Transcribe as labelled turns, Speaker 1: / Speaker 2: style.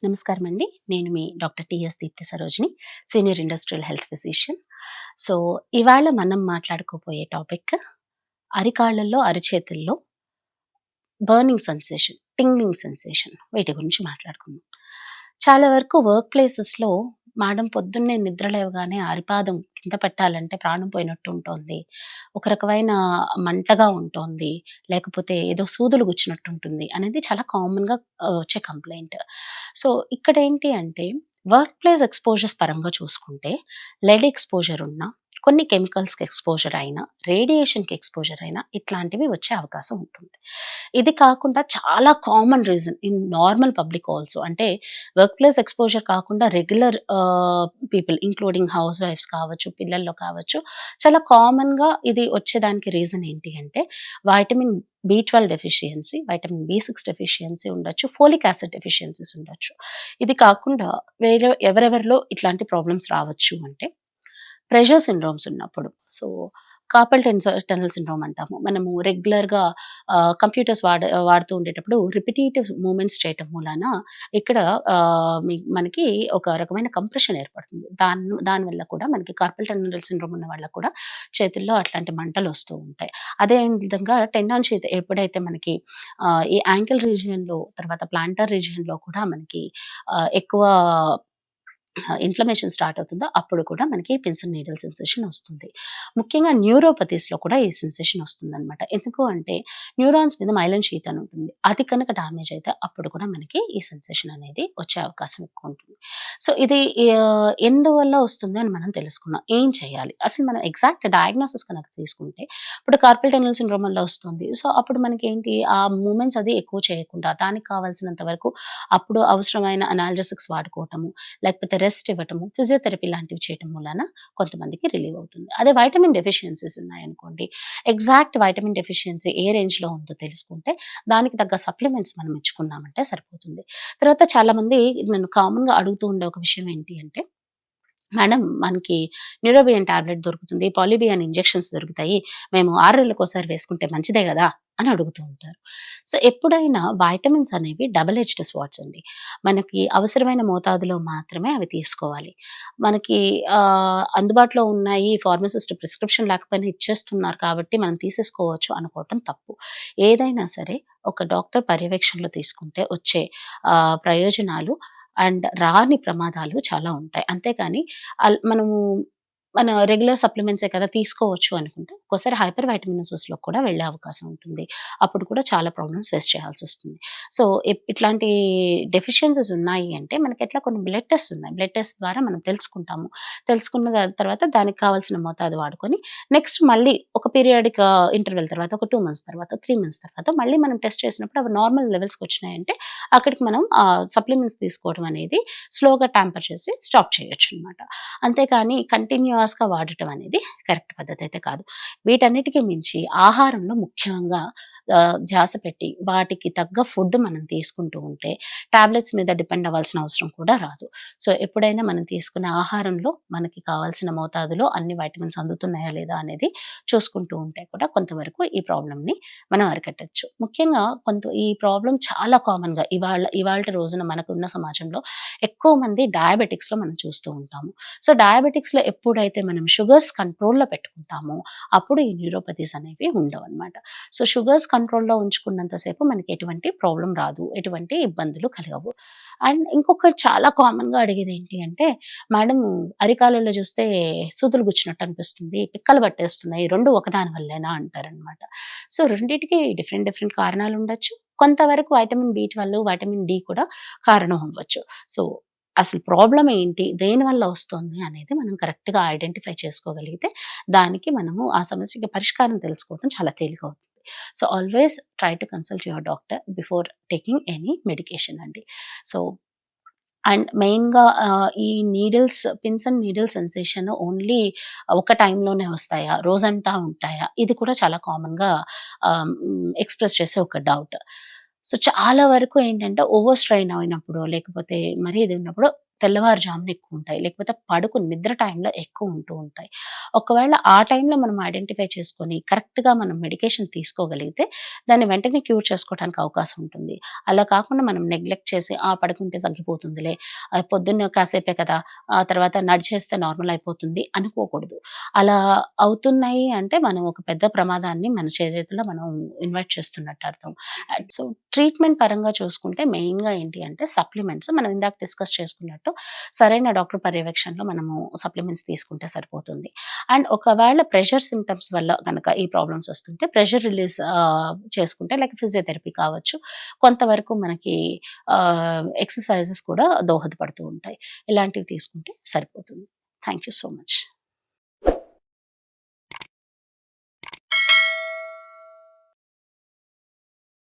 Speaker 1: నమస్కారం అండి. నేను మీ doctor TS Deepti Sarojini, senior industrial health physician. So, ఇవాళ మనం మాట్లాడుకోబోయే టాపిక్ అరికాళ్ళల్లో, అరిచేతుల్లో బర్నింగ్ సెన్సేషన్, టింగ్లింగ్ సెన్సేషన్ వీటి గురించి మాట్లాడుకుందాం. చాలా వరకు వర్క్ ప్లేసెస్‌లో మేడం పొద్దున్నే నిద్ర లేవగానే అరిపాదం కింద పెట్టాలంటే ప్రాణం పోయినట్టు ఉంటోంది. ఒక రకమైన మంటగా ఉంటోంది. లేకపోతే ఏదో సూదులు గుచ్చినట్టు ఉంటుంది అనేది చాలా కామన్‌గా వచ్చే కంప్లెయింట్. సో, ఇక్కడేంటి అంటే వర్క్ ప్లేస్ ఎక్స్‌పోజర్స్ పరంగా చూసుకుంటే లెడ్ ఎక్స్‌పోజర్ ఉన్న, కొన్ని కెమికల్స్‌కి ఎక్స్‌పోజర్ అయినా, రేడియేషన్‌కి ఎక్స్‌పోజర్ అయినా ఇట్లాంటివి వచ్చే అవకాశం ఉంటుంది. ఇది కాకుండా చాలా common reason in normal public also అంటే వర్క్ ప్లేస్ ఎక్స్‌పోజర్ కాకుండా రెగ్యులర్ పీపుల్ ఇంక్లూడింగ్ హౌస్ వైఫ్స్ కావచ్చు, పిల్లల్లో కావచ్చు, చాలా కామన్‌గా ఇది వచ్చేదానికి రీజన్ ఏంటి అంటే vitamin B12 deficiency, vitamin B6 deficiency ఉండొచ్చు, ఫోలిక్ యాసిడ్ డెఫిషియన్సీస్ ఉండొచ్చు. ఇది కాకుండా ఎవరెవరిలో ఇట్లాంటి ప్రాబ్లమ్స్ రావచ్చు అంటే ప్రెషర్ సిండ్రోమ్స్ ఉన్నప్పుడు. సో, కార్పల్ టన్నెల్ సిండ్రోమ్ అంటాము. మనము రెగ్యులర్‌గా కంప్యూటర్స్ వాడుతూ ఉండేటప్పుడు రిపిటీటివ్ మూవ్‌మెంట్స్ చేయటం మూలాన ఇక్కడ మనకి ఒక రకమైన కంప్రెషన్ ఏర్పడుతుంది. దానివల్ల కూడా మనకి కార్పల్ టన్నెల్ సిండ్రోమ్ ఉన్న వాళ్ళకి కూడా చేతుల్లో అట్లాంటి మంటలొస్తూ ఉంటాయి. అదే విధంగా టెండాన్ షీత్ ఎప్పుడైతే మనకి ఈ యాంకిల్ రీజియన్‌లో తర్వాత ప్లాంటర్ రీజియన్‌లో కూడా మనకి ఎక్కువ ఇన్‌ఫ్లమేషన్ స్టార్ట్ అవుతుందో అప్పుడు కూడా మనకి పిన్స్ అండ్ నీడిల్ సెన్సేషన్ వస్తుంది. ముఖ్యంగా న్యూరోపతీస్‌లో కూడా ఈ సెన్సేషన్ వస్తుందనమాట. ఎందుకు అంటే న్యూరాన్స్ మీద మైలిన్ షీత్ అని ఉంటుంది. అది కనుక డ్యామేజ్ అయితే అప్పుడు కూడా మనకి ఈ సెన్సేషన్ అనేది వచ్చే అవకాశం ఎక్కువ ఉంటుంది. సో, ఇది ఎందువల్ల వస్తుంది అని మనం తెలుసుకున్నాం. ఏం చేయాలి? అసలు మనం ఎగ్జాక్ట్ డయాగ్నోసిస్ కనుక తీసుకుంటే ఇప్పుడు కార్పల్ టన్నెల్ సిండ్రోమ్ వల్ల వస్తుంది. సో, అప్పుడు మనకేంటి ఆ మూవ్‌మెంట్స్ అది ఎక్కువ చేయకుండా దానికి కావాల్సినంత వరకు అప్పుడు అవసరమైన అనాల్జెసిక్స్ వాడుకోవటము, లేకపోతే రెస్ట్ ఇవ్వటము, ఫిజియోథెరపీ లాంటివి చేయటం వలన కొంతమందికి రిలీవ్ అవుతుంది. అదే వైటమిన్ డెఫిషియన్సీస్ ఉన్నాయనుకోండి, ఎగ్జాక్ట్ వైటమిన్ డెఫిషియన్సీ ఏ రేంజ్‌లో ఉందో తెలుసుకుంటే, దానికి తగ్గ సప్లిమెంట్స్ మనం ఇచ్చుకున్నామంటే సరిపోతుంది. తర్వాత చాలామంది నన్ను కామన్‌గా అడుగుతూ ఉండే ఒక విషయం ఏంటి అంటే మేడం మనకి న్యూరోబియన్ టాబ్లెట్ దొరుకుతుంది. పాలిబియన్ ఇంజెక్షన్స్ దొరుకుతాయి. మేము 6 నెలలకోసారి వేసుకుంటే మంచిదే గదా! అని అడుగుతూ ఉంటారు. సో, ఎప్పుడైనా వైటమిన్స్ అనేవి డబుల్ ఎడ్జ్డ్ స్వార్డ్స్ అండి. మనకి అవసరమైన మోతాదులో మాత్రమే అవి తీసుకోవాలి. మనకి అందుబాటులో ఉన్నాయి ఫార్మసిస్ట్ ప్రిస్క్రిప్షన్ లేకపోయినా ఇచ్చేస్తున్నారు కాబట్టి మనం తీసేసుకోవచ్చు అనుకోవటం తప్పు. ఏదైనా సరే ఒక డాక్టర్ పర్యవేక్షణలో తీసుకుంటే వచ్చే ప్రయోజనాలు అండ్ రాని ప్రమాదాలు చాలా ఉంటాయి. అంతేకాని మనము మన రెగ్యులర్ సప్లిమెంట్సే కదా తీసుకోవచ్చు అనుకుంటే, ఒక్కోసారి హైపర్ వైటమినోసిస్‌లో కూడా వెళ్ళే అవకాశం ఉంటుంది. అప్పుడు కూడా చాలా ప్రాబ్లమ్స్ ఫేస్ చేయాల్సొస్తుంది. సో, ఇట్లాంటి డెఫిషియన్సీస్ ఉన్నాయి అంటే మనకెట్లా కొన్ని బ్లడ్ టెస్ట్స్ ఉన్నాయి. బ్లడ్ టెస్ట్ ద్వారా మనం తెలుసుకుంటాము. తెలుసుకున్న తర్వాత దానికి కావాల్సిన మోతాదు వాడుకొని నెక్స్ట్ మళ్ళీ ఒక పీరియాడిక్ ఇంటర్వెల్ తర్వాత ఒక 2 మంత్స్ తర్వాత, 3 మంత్స్ తర్వాత మళ్ళీ మనం టెస్ట్ చేసినప్పుడు అవి నార్మల్ లెవెల్స్‌కొచ్చినాయంటే అక్కడికి మనం సప్లిమెంట్స్ తీసుకోవడం అనేది స్లోగా ట్యాంపర్ చేసి స్టాప్ చేయొచ్చనమాట. అంతేకాని కంటిన్యూయస్‌గా వాడటం అనేది కరెక్ట్ పద్ధతయితే కాదు. వీటన్నిటికి మించి ఆహారంలో ముఖ్యంగా ధ్యాస పెట్టి వాటికి తగ్గ ఫుడ్ మనం తీసుకుంటూ ఉంటే టాబ్లెట్స్ మీద డిపెండ్ అవ్వాల్సిన అవసరం కూడా రాదు. సో, ఎప్పుడైనా మనం తీసుకునే ఆహారంలో మనకి కావాల్సిన మోతాదులో అన్ని వైటమిన్స్ అందుతున్నాయా లేదా అనేది చూసుకుంటూ ఉంటే కూడా కొంతవరకు ఈ ప్రాబ్లమ్‌ని మనం అరికట్టొచ్చు. ముఖ్యంగా ఈ ప్రాబ్లమ్ చాలా కామన్‌గా ఇవాల్టి రోజున మనకున్న సమాజంలో ఎక్కువ మంది డయాబెటిక్స్‌లో మనం చూస్తూ ఉంటాము. సో, డయాబెటిక్స్‌లో ఎప్పుడైతే మనం షుగర్స్ కంట్రోల్‌లో పెట్టుకుంటామో అప్పుడు ఈ న్యూరోపతీస్ అనేవి ఉండవనమాట. సో, షుగర్స్ కంట్రోల్‌లో ఉంచుకున్నంత సేపు మనకి ఎటువంటి ప్రాబ్లమ్ రాదు. ఎటువంటి ఇబ్బందులు కలగవు. అండ్ ఇంకొకటి చాలా కామన్‌గా అడిగేదేంటి అంటే, మేడం అరికాలులో చూస్తే సూదులు గుచ్చినట్టు అనిపిస్తుంది. పిక్కలు పట్టేస్తున్నాయి. 2 ఒకదాని వల్లేనా అంటారనమాట. సో, రెండిటికి డిఫరెంట్ డిఫరెంట్ కారణాలుండొచ్చు. కొంతవరకు వైటమిన్ బి12, వైటమిన్ డి కూడా కారణం అవ్వచ్చు. సో, అసలు ప్రాబ్లమ్ ఏంటి? దేనివల్ల వస్తుంది? అనేది మనం కరెక్ట్‌గా ఐడెంటిఫై చేసుకోగలిగితే, దానికి మనము ఆ సమస్యకి పరిష్కారం తెలుసుకోవడం చాలా తేలికవుతుంది. So, always try to consult your doctor before taking any medication అండి. సో, అండ్ మెయిన్‌గా ఈ pins and needle sensation only ఒక టైమ్‌లోనే వస్తాయా? రోజంతా ఉంటాయా? ఇది కూడా చాలా కామన్‌గా ఎక్స్‌ప్రెస్ చేసే ఒక డౌట్. సో, చాలా వరకు ఏంటంటే ఓవర్ స్ట్రెయిన్ అయినప్పుడో, లేకపోతే మరీ ఇది ఉన్నప్పుడు తెల్లవారుజామున ఎక్కువుంటాయి. లేకపోతే నిద్ర టైంలో ఎక్కువ ఉంటూ ఉంటాయి. ఒకవేళ ఆ టైంలో మనం ఐడెంటిఫై చేసుకొని కరెక్ట్‌గా మనం మెడికేషన్ తీసుకోగలిగితే దాన్ని వెంటనే క్యూర్ చేసుకోవడానికి అవకాశం ఉంటుంది. అలా కాకుండా మనం నెగ్లెక్ట్ చేసి పడుకుంటే తగ్గిపోతుందిలే, పొద్దున్న కాసేపే కదా, ఆ తర్వాత నడిచేస్తే నార్మల్ అయిపోతుంది అనుకోకూడదు. అలా అవుతున్నాయి అంటే మనం ఒక పెద్ద ప్రమాదాన్ని మన చేతుల్లో మనం ఇన్వైట్ చేస్తున్నట్టు అర్థం. సో, ట్రీట్మెంట్ పరంగా చూసుకుంటే మెయిన్‌గా ఏంటి అంటే సప్లిమెంట్స్ మనం ఇందాక డిస్కస్ చేసుకున్నట్టు సరైన డాక్టర్ పర్యవేక్షణలో మనము సప్లిమెంట్స్ తీసుకుంటే సరిపోతుంది. అండ్ ఒకవేళ ప్రెషర్ సింప్టమ్స్ వల్ల గనక ఈ ప్రాబ్లమ్స్ వస్తుంటే ప్రెషర్ రిలీజ్ చేసుకుంటే లైక్ ఫిజియోథెరపీ కావచ్చు. కొంతవరకు మనకి ఎక్సర్‌సైజెస్ కూడా దోహదపడుతూ ఉంటాయి. ఇలాంటివి తీసుకుంటే సరిపోతుంది. Thank you so much.